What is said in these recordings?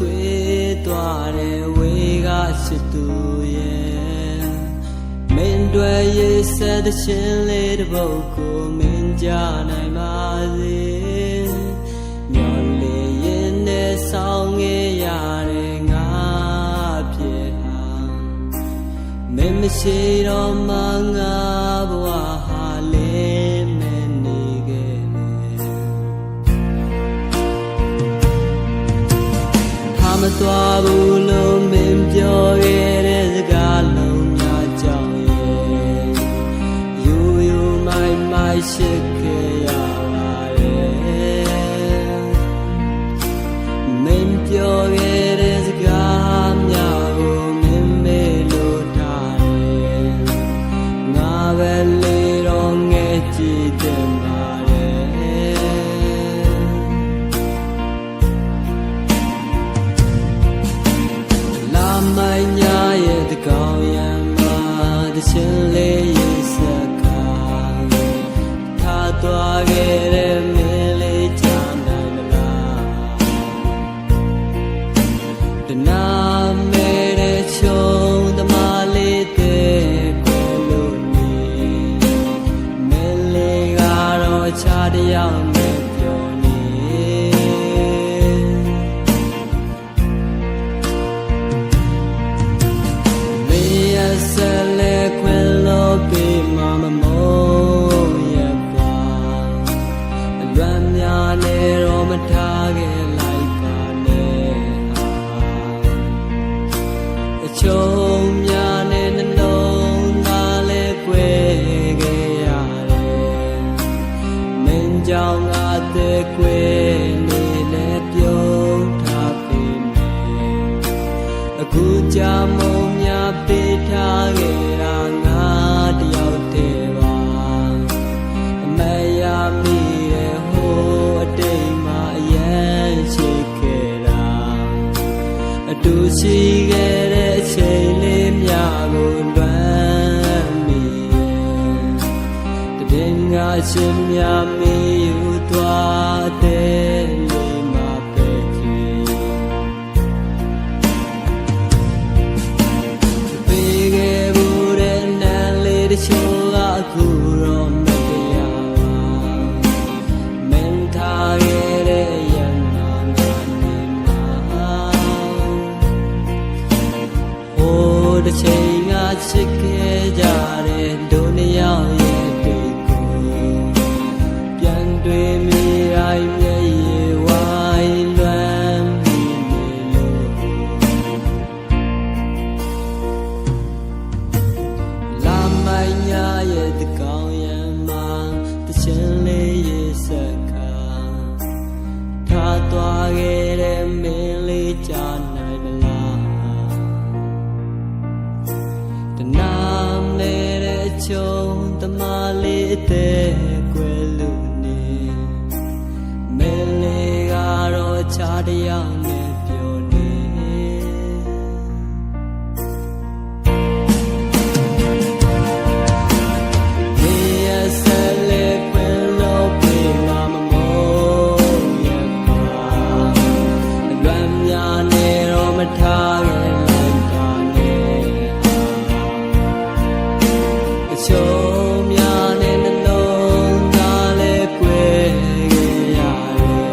တွေ့သွားတဲ့ဝေကစစ်သူရဲ့မင်းတွေရေးဆက်တဲ့ချင်းလေးတစ်ပုဒ်ကိုမင်းကြနိုင်ပါစေမျောလေးရင်နဲ့ဆောင်ငယ်ရတဲ့ငါဖြစ်ဟာမင်းမရှိတော့မှငါဘဝဟာလေးမနေခဲ့ဟာမသွားဘူးလို့မင်းပြောခဲ့တဲ့စကားလုံးများကြောင့်ရဲ့ယူယူမိုက်မိုက်ရှိခဲ့ရပါတယ်မင်းပြောခဲ့တဲ့စကားများကိုမင်းမေ့လို့ထားတယ်ငါပဲလေတော့ငဲ့ကြည့်တယ်မိုင်းညာရဲ့တကောင်ရံမှာတချင်းလေးရေးစကားထားသွားခဲ့တဲ့မင်းလေးချမ်းနိုင်မလားတနာမဲတဲ့ချုံသမားလေးတဲ့ကိုလို့နေမင်းလေးကတော့ချားတယောက်နဲ့ပြောနေဆက်လက်ခွင်လို့ပြီးမှမမိုးရပါအလွမ်းများနဲ့တော့မထားခဲ့လိုက်ပါနဲ့အချုံများနဲ့နှလုံးသားလည်းကွဲခဲ့ရတယ်မင်းကြောင့်ငါတဲ့ကွဲနေလည်းပြုံးထားပြီအခုကြမုံများပေးထားခဲ့တာငါတယောက်တည်းပါအမရမိတဲ့ဟိုအတိတ်မှာအရန်ရှိခဲ့တာအတူရှိခဲ့တဲ့အချိန်လေးများကိုလွမ်းမိတဲ့တည်ငါရှင်များမိယူသွားတဲ့ချိုးကအခုတော့မတရားပါမင်းထားခဲ့တဲ့ရန်နာငါနေမှာဟိုတစ်ချိန်ကချစ်ခဲ့ကြတဲ့ဒုနှစ်ယောက်ရဲ့တွေ့ကိုပြန်တွေ့မိတိုင်းမျက်ရည်ဝိုင်းလွမ်းမိနေလို့လာမိုင်းညာရဲ့တကောင်ရံမှာတချင်းလေးရေးစကားထားသွားခဲ့တဲ့မင်းလေးကြားနိုင်မလားတနာမဲတဲ့ချုံသမားလေးအသေးကွယ်လို့နေမင်းလေးကတော့ချားတယောက်နဲ့ပြောနေထားခဲ့လိုက်ပါနဲ့အချုံများနဲ့နှလုံးသားလည်းကွဲခဲ့ရတယ်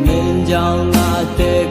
မင်းကြောင့်ငါတဲ့